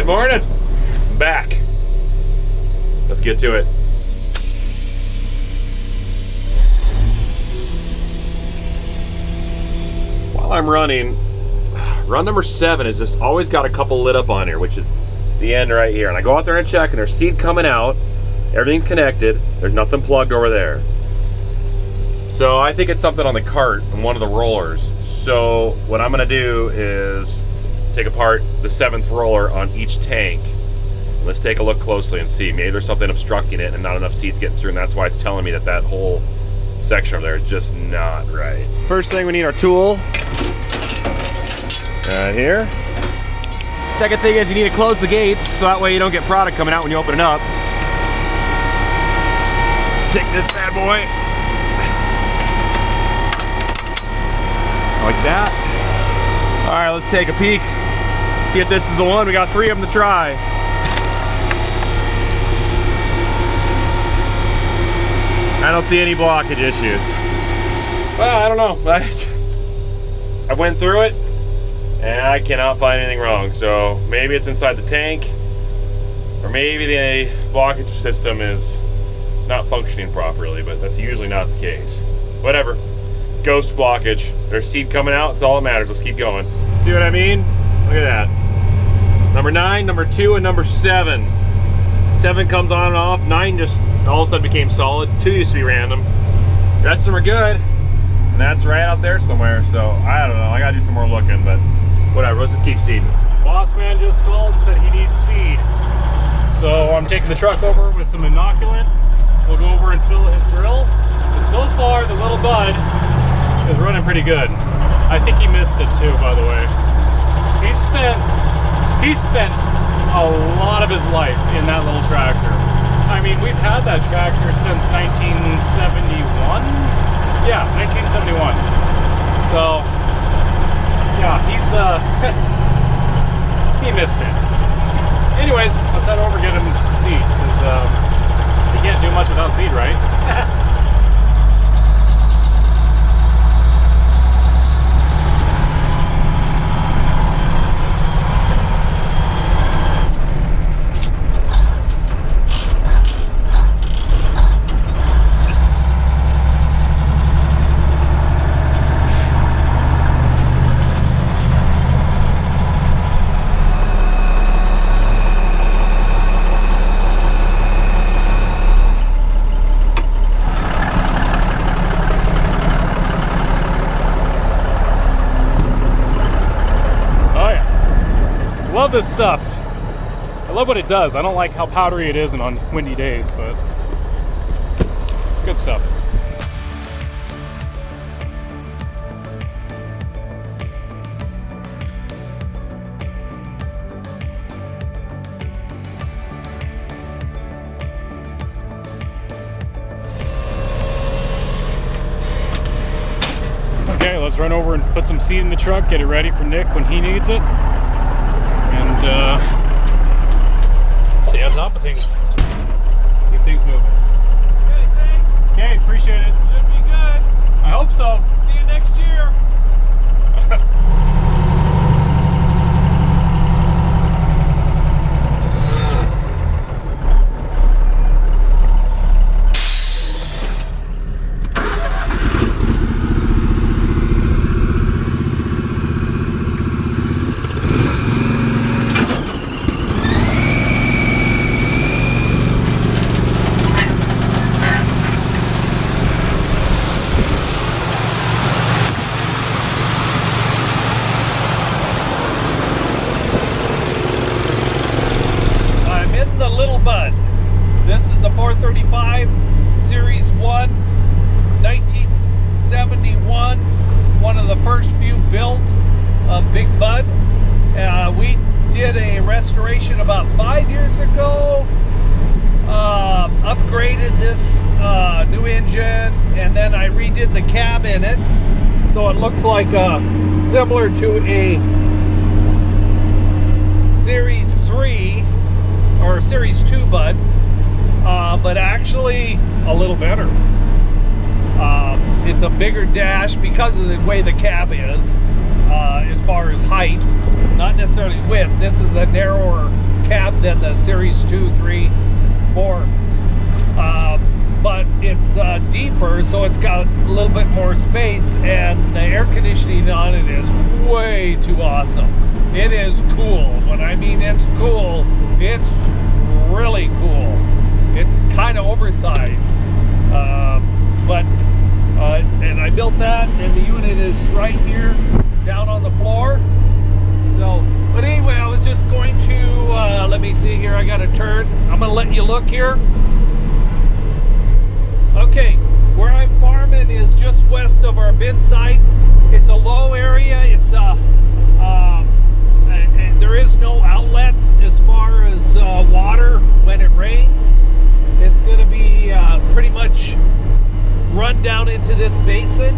morning. I'm back. Let's get to it. While I'm running, run number 7 has just always got a couple lit up on here, which is the end right here. And I go out there and check, and there's seed coming out. Everything's connected. There's nothing plugged over there. So I think it's something on the cart and one of the rollers. So what I'm gonna do is take apart the 7th roller on each tank. Let's take a look closely and see. Maybe there's something obstructing it and not enough seeds getting through, and that's why it's telling me that that whole section over there is just not right. First thing, we need our tool. Right here. Second thing is you need to close the gates so that way you don't get product coming out when you open it up. Take this bad boy. Like that. All right, let's take a peek. See if this is the one. We got 3 of them to try. I don't see any blockage issues. Well, I don't know. I went through it and I cannot find anything wrong. So maybe it's inside the tank, or maybe the blockage system is not functioning properly, but that's usually not the case. Whatever. Ghost blockage. There's seed coming out. It's all that matters. Let's keep going. See what I mean? Look at that. Number 9, number 2, and number 7. 7 comes on and off. 9 just all of a sudden became solid. 2 used to be random. The rest of them are good. And that's right out there somewhere. So I don't know. I gotta do some more looking, but whatever. Let's just keep seeding. Boss man just called and said he needs seed. So I'm taking the truck over with some inoculant. We'll go over and fill his drill. And so far, the little bud is running pretty good. I think he missed it too, by the way. He spent a lot of his life in that little tractor. I mean, we've had that tractor since 1971. Yeah, 1971. So, yeah, he missed it. Anyways, let's head over and get him some seed, because you can't do much without seed, right? Love this stuff. I love what it does. I don't like how powdery it is and on windy days, but good stuff. Okay, let's run over and put some seed in the truck, get it ready for Nick when he needs it. And let's see on top of things. Keep things moving. Okay, thanks. Okay, appreciate it. Should be good. I hope so. See you next year. This is the 435 Series 1, 1971. One of the first few built of Big Bud. We did a restoration about 5 years ago. Upgraded this new engine, and then I redid the cab in it. So it looks like similar to a Series 3 or Series 2 Bud, but actually a little better. It's a bigger dash because of the way the cab is, as far as height, not necessarily width. This is a narrower cab than the Series 2, 3, 4. But it's deeper, so it's got a little bit more space, and the air conditioning on it is way too awesome. It is cool. When I mean it's cool, it's really cool. It's kind of oversized, and I built that, and the unit is right here down on the floor. So, but anyway, I was just going to let me see here. I got to turn. I'm gonna let you look here. Okay, where I'm farming is just west of our bin site. It's a low area. It's and there is no outlet as far as water when it rains. It's going to be pretty much run down into this basin.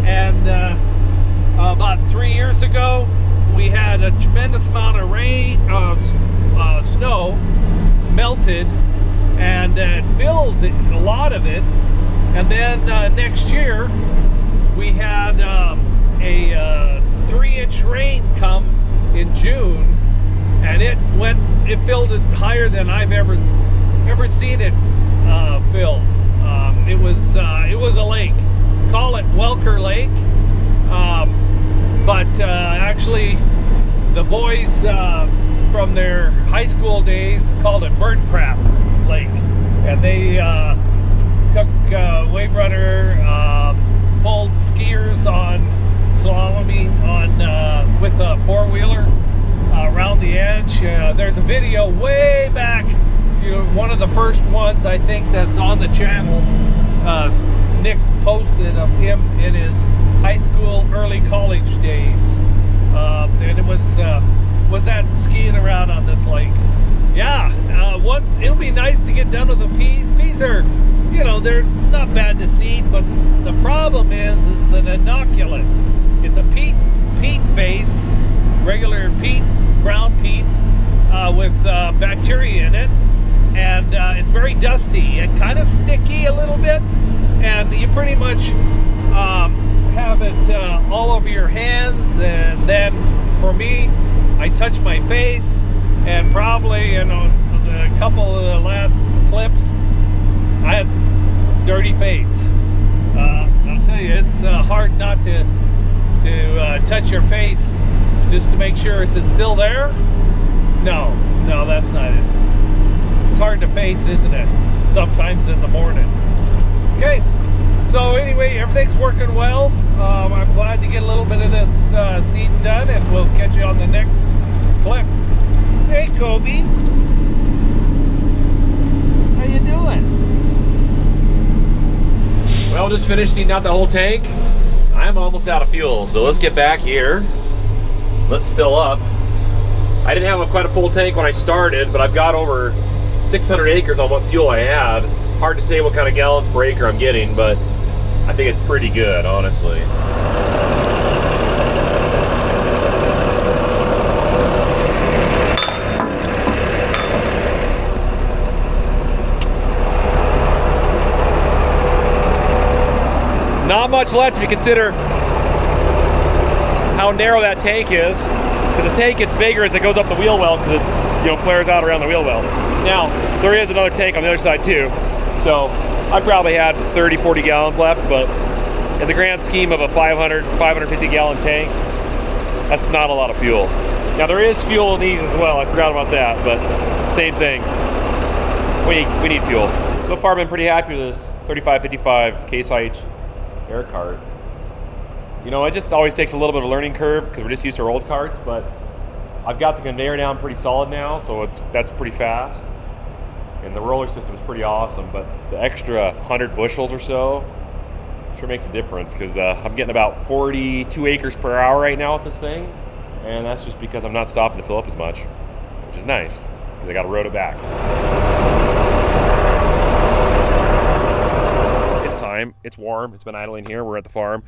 And about 3 years ago, we had a tremendous amount of rain, snow melted, and filled a lot of it. And then next year we had a 3-inch rain come in June, and it filled it higher than I've ever seen it filled. It was a lake. Call it Welker Lake, but actually the boys from their high school days called it Bird Crap Lake, and they took wave runner, pulled skiers on slaloming on with a 4-wheeler around the edge. There's a video way back, one of the first ones I think that's on the channel. Nick posted of him in his high school, early college days, and it was that skiing around on this lake. Yeah, it'll be nice to get done with the peas. Peas are, they're not bad to seed, but the problem is the inoculant. It's a peat base, regular peat, ground peat, with bacteria in it, and it's very dusty and kind of sticky a little bit, and you pretty much have it all over your hands. And then for me, I touch my face, and probably a couple of the last clips, I had dirty face. I'll tell you, it's hard not to touch your face just to make sure it's still there. No, that's not it. It's hard to face, isn't it? Sometimes in the morning. Okay, so anyway, everything's working well. I'm glad to get a little bit of this seeding done, and we'll catch you on the next clip. Hey, Kobe. How you doing? Well, just finished seeding out the whole tank. I'm almost out of fuel, so let's get back here. Let's fill up. I didn't have quite a full tank when I started, but I've got over 600 acres on what fuel I had. Hard to say what kind of gallons per acre I'm getting, but I think it's pretty good, honestly. Not much left if you consider how narrow that tank is. Because the tank gets bigger as it goes up the wheel well, because it flares out around the wheel well. Now, there is another tank on the other side too. So I probably had 30, 40 gallons left, but in the grand scheme of a 550 gallon tank, that's not a lot of fuel. Now there is fuel in these as well, I forgot about that, but same thing. We need fuel. So far I've been pretty happy with this 3555 Case IH air cart. It just always takes a little bit of a learning curve because we're just used to our old carts, but I've got the conveyor down pretty solid now, so that's pretty fast. And the roller system is pretty awesome, but the extra 100 bushels or so sure makes a difference, because I'm getting about 42 acres per hour right now with this thing, and that's just because I'm not stopping to fill up as much, which is nice, because I got to road it back. It's time. It's warm. It's been idling here. We're at the farm.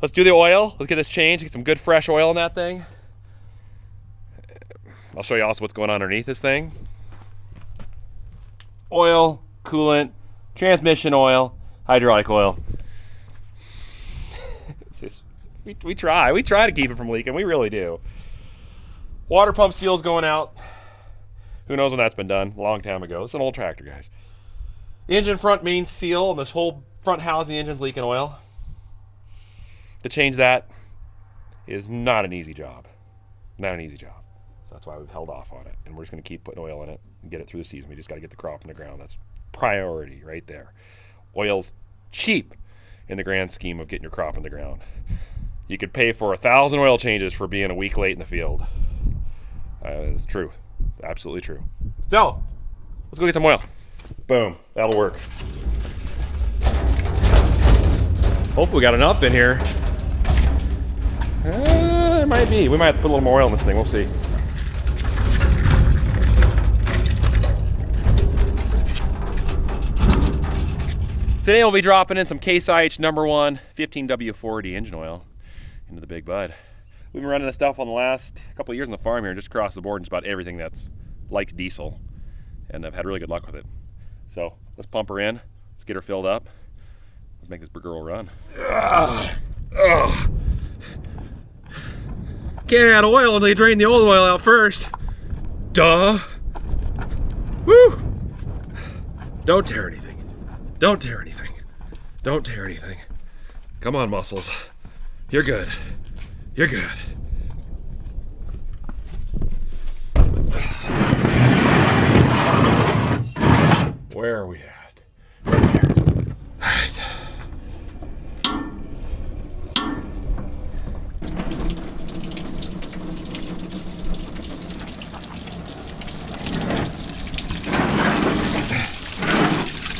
Let's do the oil. Let's get this changed. Get some good fresh oil in that thing. I'll show you also what's going on underneath this thing. Oil, coolant, transmission oil, hydraulic oil. We try to keep it from leaking. We really do. Water pump seal's going out. Who knows when that's been done? A long time ago. It's an old tractor, guys. Engine front main seal, and this whole front housing engine's leaking oil. To change that is not an easy job. Not an easy job. So that's why we've held off on it. And we're just going to keep putting oil in it and get it through the season. We just got to get the crop in the ground. That's priority right there. Oil's cheap in the grand scheme of getting your crop in the ground. You could pay for 1,000 oil changes for being a week late in the field. It's true. Absolutely true. So, let's go get some oil. Boom. That'll work. Hopefully we got enough in here. There might be. We might have to put a little more oil in this thing. We'll see. Today we'll be dropping in some Case IH #1 15W40 engine oil into the Big Bud. We've been running this stuff on the last couple of years on the farm here, just across the board, and just about everything that's likes diesel, and I've had really good luck with it. So let's pump her in. Let's get her filled up. Let's make this girl run. Can't add oil until you drain the old oil out first. Duh. Woo! Don't tear anything. Don't tear anything. Don't tear anything. Come on, muscles. You're good. You're good. Where are we at? Right there. All right.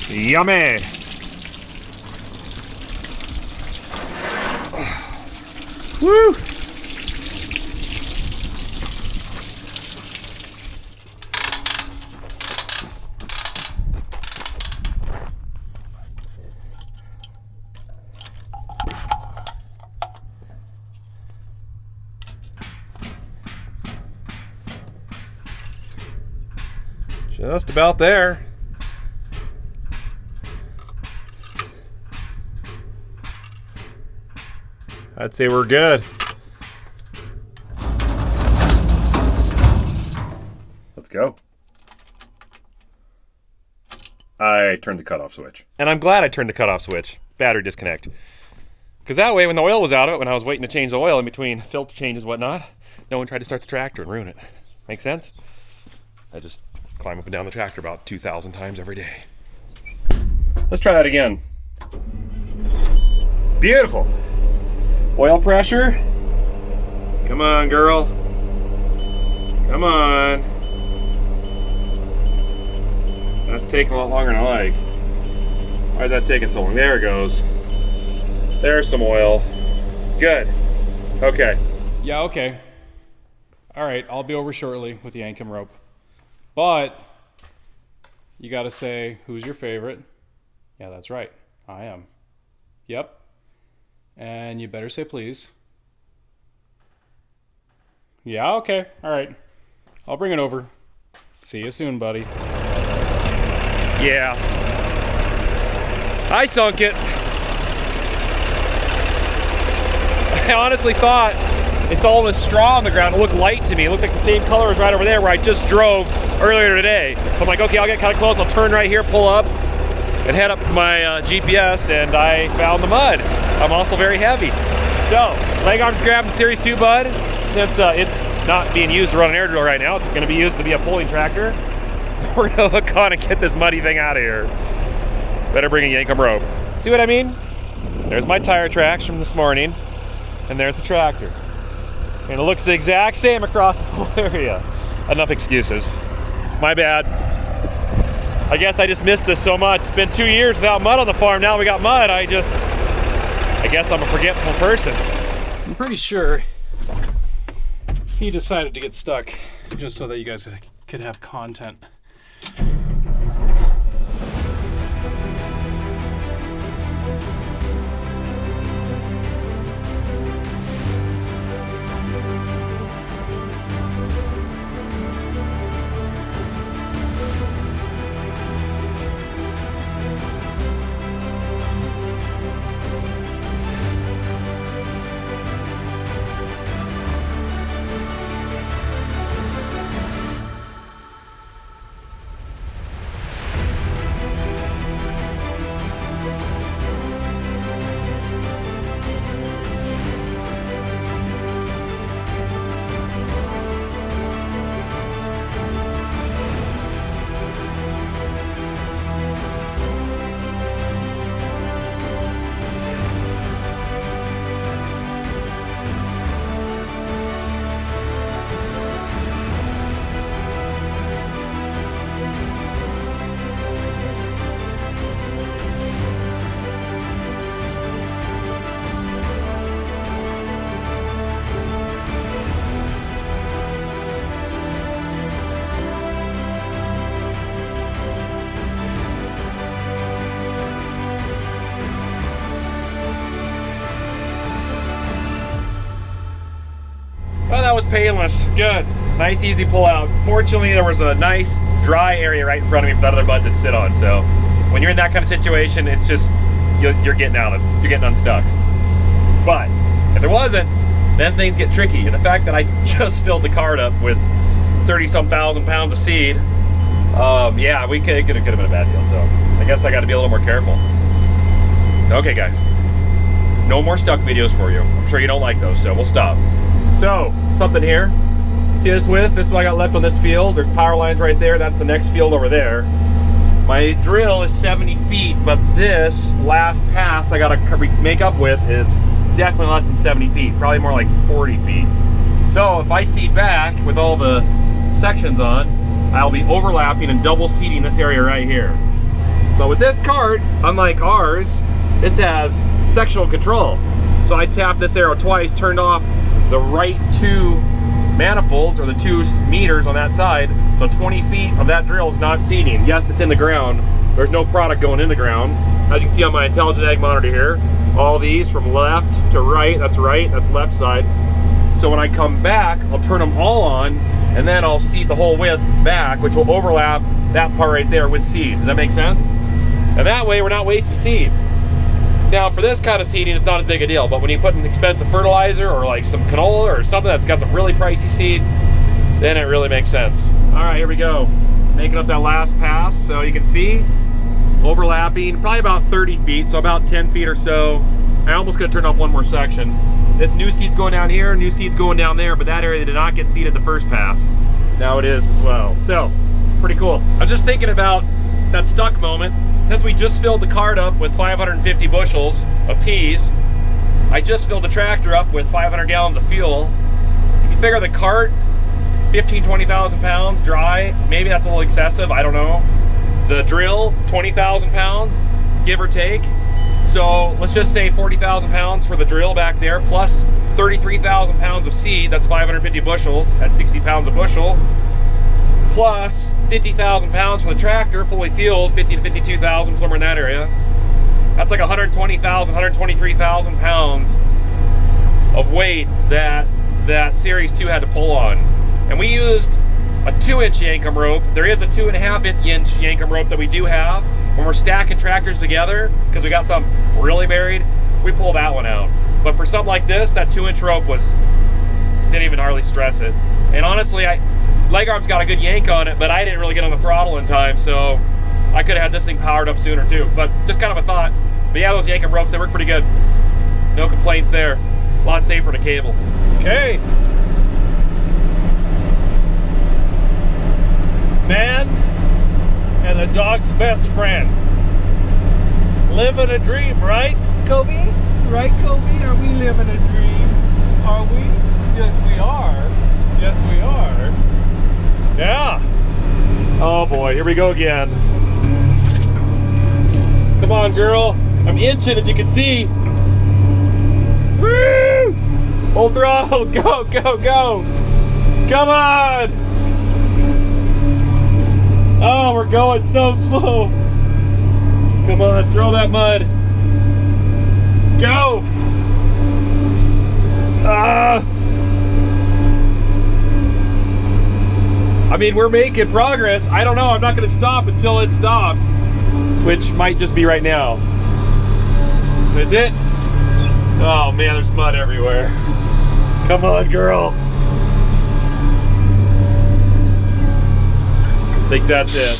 Yummy. Woo! Just about there. I'd say we're good. Let's go. I turned the cutoff switch. And I'm glad I turned the cutoff switch. Battery disconnect. Because that way, when the oil was out of it, when I was waiting to change the oil in between filter changes and whatnot, no one tried to start the tractor and ruin it. Make sense? I just climb up and down the tractor about 2,000 times every day. Let's try that again. Beautiful. Oil pressure. Come on, girl. Come on. That's taking a lot longer than I like. Why is that taking so long? There it goes. There's some oil. Good. Okay. Yeah, okay. All right, I'll be over shortly with the Yankum rope. But you got to say, who's your favorite? Yeah, that's right. I am. Yep. And you better say please. Yeah, okay. All right. I'll bring it over. See you soon, buddy. Yeah. I sunk it. I honestly thought it's all this straw on the ground. It looked light to me. It looked like the same color as right over there where I just drove earlier today. I'm like, okay, I'll get kind of close. I'll turn right here, pull up, and head up my GPS, and I found the mud. I'm also very heavy. So, Langarm's grabbing the Series 2 Bud. Since it's not being used to run an air drill right now, it's going to be used to be a pulling tractor. We're going to hook on and get this muddy thing out of here. Better bring a Yankum rope. See what I mean? There's my tire tracks from this morning, and there's the tractor. And it looks the exact same across this whole area. Enough excuses. My bad. I guess I just missed this so much. It's been 2 years without mud on the farm. Now we got mud. I guess I'm a forgetful person. I'm pretty sure he decided to get stuck just so that you guys could have content. Well, that was painless. Good. Nice, easy pull out. Fortunately, there was a nice dry area right in front of me for that other bud to sit on. So when you're in that kind of situation, it's just, you're getting out of it. You're getting unstuck. But if there wasn't, then things get tricky. And the fact that I just filled the cart up with 30-some thousand pounds of seed, yeah, it could have been a bad deal. So I guess I got to be a little more careful. Okay, guys. No more stuck videos for you. I'm sure you don't like those, so we'll stop. So, something here. See this width? This is what I got left on this field. There's power lines right there. That's the next field over there. My drill is 70 feet, but this last pass I gotta make up with is definitely less than 70 feet, probably more like 40 feet. So if I seed back with all the sections on, I'll be overlapping and double seeding this area right here. But with this cart, unlike ours, this has sectional control. So I tapped this arrow twice, turned off the right 2 manifolds, or the 2 meters on that side. So 20 feet of that drill is not seeding. Yes, it's in the ground. There's no product going in the ground. As you can see on my Intelligent Ag monitor here, all these from left to right, that's left side. So when I come back, I'll turn them all on, and then I'll seed the whole width back, which will overlap that part right there with seed. Does that make sense? And that way we're not wasting seed. Now for this kind of seeding, it's not as big a deal, but when you put an expensive fertilizer or like some canola or something that's got some really pricey seed, then it really makes sense. All right, here we go. Making up that last pass, so you can see, overlapping, probably about 30 feet, so about 10 feet or so. I almost could have turned off one more section. This new seed's going down here, new seed's going down there, but that area did not get seeded the first pass. Now it is as well. So, pretty cool. I'm just thinking about that stuck moment. Since we just filled the cart up with 550 bushels of peas, I just filled the tractor up with 500 gallons of fuel. If you figure the cart, 20,000 pounds dry, maybe that's a little excessive, I don't know. The drill, 20,000 pounds, give or take. So let's just say 40,000 pounds for the drill back there, plus 33,000 pounds of seed, that's 550 bushels, that's 60 pounds a bushel, plus 50,000 pounds for the tractor, fully fueled, 50 to 52,000, somewhere in that area. That's like 120,000, 123,000 pounds of weight that Series 2 had to pull on. And we used a 2-inch Yankum rope. There is a 2.5-inch Yankum rope that we do have. When we're stacking tractors together, because we got something really buried, we pull that one out. But for something like this, that 2-inch rope didn't even hardly stress it. And honestly, leg arm's got a good yank on it, but I didn't really get on the throttle in time, so I could have had this thing powered up sooner too. But just kind of a thought. But yeah, those Yankum ropes, they work pretty good. No complaints there. A lot safer than a cable. Okay. Man and a dog's best friend. Living a dream, right, Kobe? Right, Kobe? Are we living a dream? Are we? Yes, we are. Yes, we are. Yeah. Oh boy, here we go again. Come on, girl. I'm inching, as you can see. Woo! Full throttle. Go, go, go. Come on. Oh, we're going so slow. Come on, throw that mud. Go. I mean, we're making progress. I don't know. I'm not going to stop until it stops, which might just be right now. Is it? Oh man, there's mud everywhere. Come on, girl. I think that's it.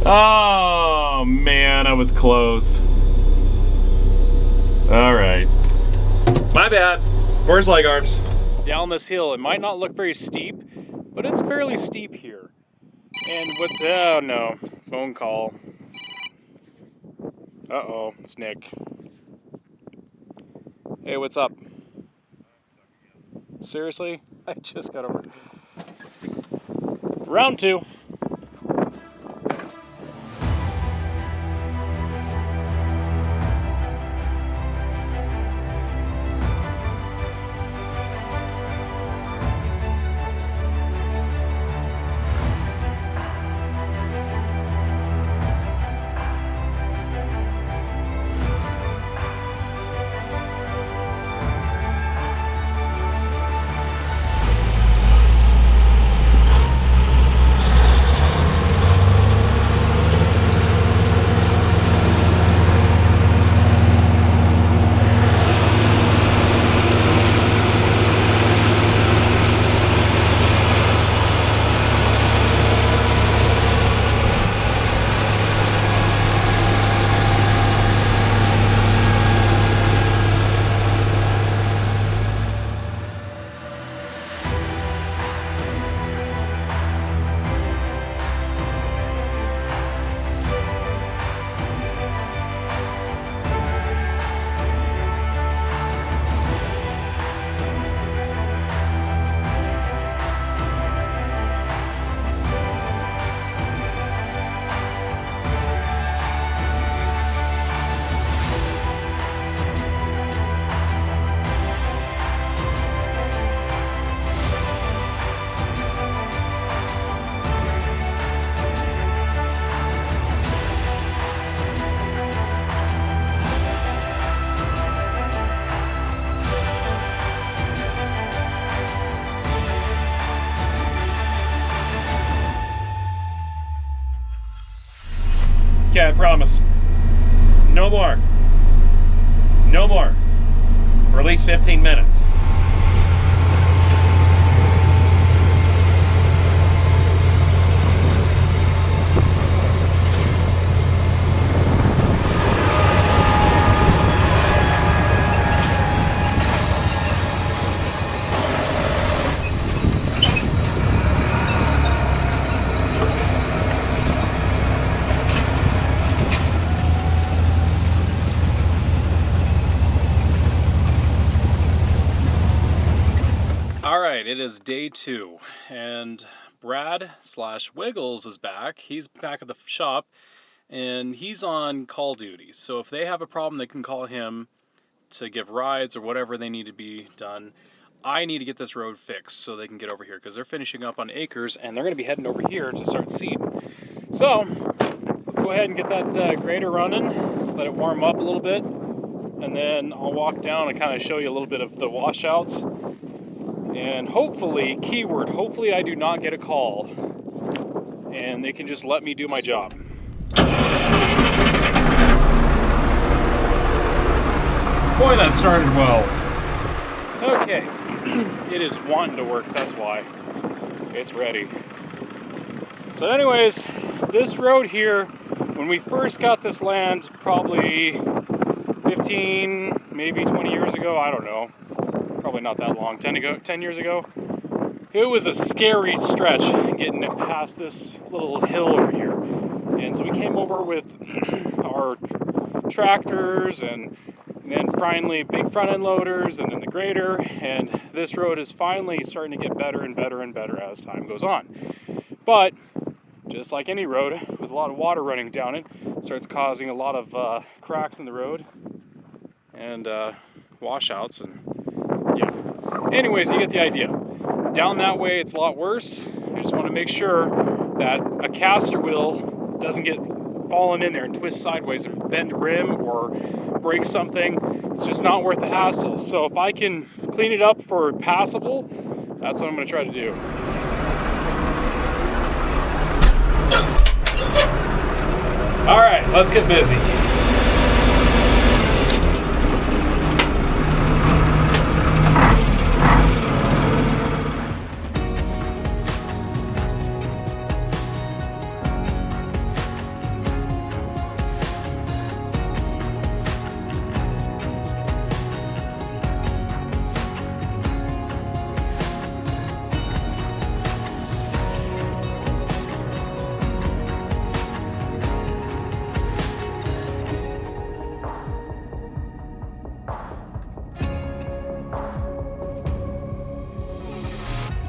Oh man, I was close. All right. My bad. Where's leg arms? Down this hill, it might not look very steep, but it's fairly steep here. And oh no, phone call. Uh-oh, it's Nick. Hey, what's up? Seriously? I just got over. Round 2. Okay, I promise. No more. No more. For at least 15 minutes. All right, it is day 2, and Brad/Wiggles is back. He's back at the shop, and he's on call duty. So if they have a problem, they can call him to give rides or whatever they need to be done. I need to get this road fixed so they can get over here because they're finishing up on acres, and they're going to be heading over here to start seed. So let's go ahead and get that grader running, let it warm up a little bit, and then I'll walk down and kind of show you a little bit of the washouts. And hopefully, keyword, hopefully I do not get a call and they can just let me do my job. Boy, that started well. Okay, it is wanting to work, that's why. It's ready. So anyways, this road here, when we first got this land, probably 15, maybe 20 years ago, I don't know. Probably not that long, 10 years ago. It was a scary stretch getting past this little hill over here. And so we came over with our tractors and then finally big front end loaders and then the grader. And this road is finally starting to get better and better and better as time goes on. But just like any road with a lot of water running down it, starts causing a lot of cracks in the road and washouts and yeah. Anyways, you get the idea. Down that way, it's a lot worse. I just want to make sure that a caster wheel doesn't get fallen in there and twist sideways and bend the rim or break something. It's just not worth the hassle. So if I can clean it up for passable, that's what I'm going to try to do. All right, let's get busy.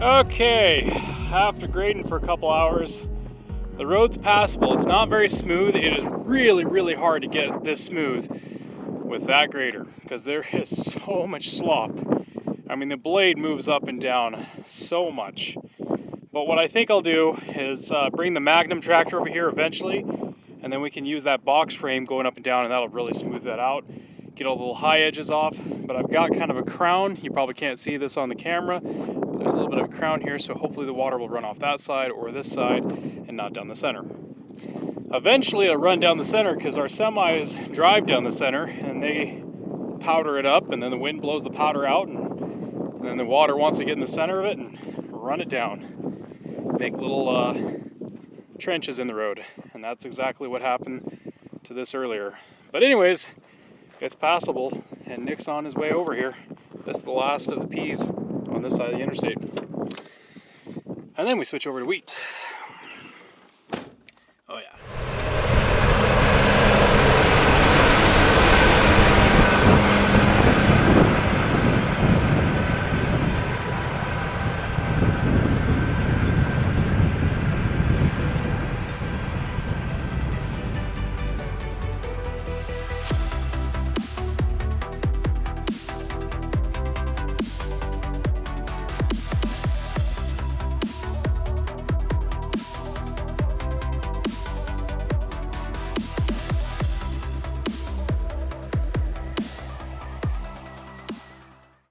Okay, after grading for a couple hours, the road's passable. It's not very smooth. It is really, really hard to get this smooth with that grader because there is so much slop. I mean, the blade moves up and down so much. But what I think I'll do is bring the Magnum tractor over here eventually, and then we can use that box frame going up and down, and that'll really smooth that out. Get all the little high edges off. But I've got kind of a crown. You probably can't see this on the camera. There's a little bit of a crown here, so hopefully the water will run off that side or this side and not down the center. Eventually it'll run down the center because our semis drive down the center and they powder it up, and then the wind blows the powder out, and then the water wants to get in the center of it and run it down. Make little trenches in the road, and that's exactly what happened to this earlier. But anyways, it's passable, and Nick's on his way over here. This is the last of the peas on this side of the interstate. And then we switch over to wheat.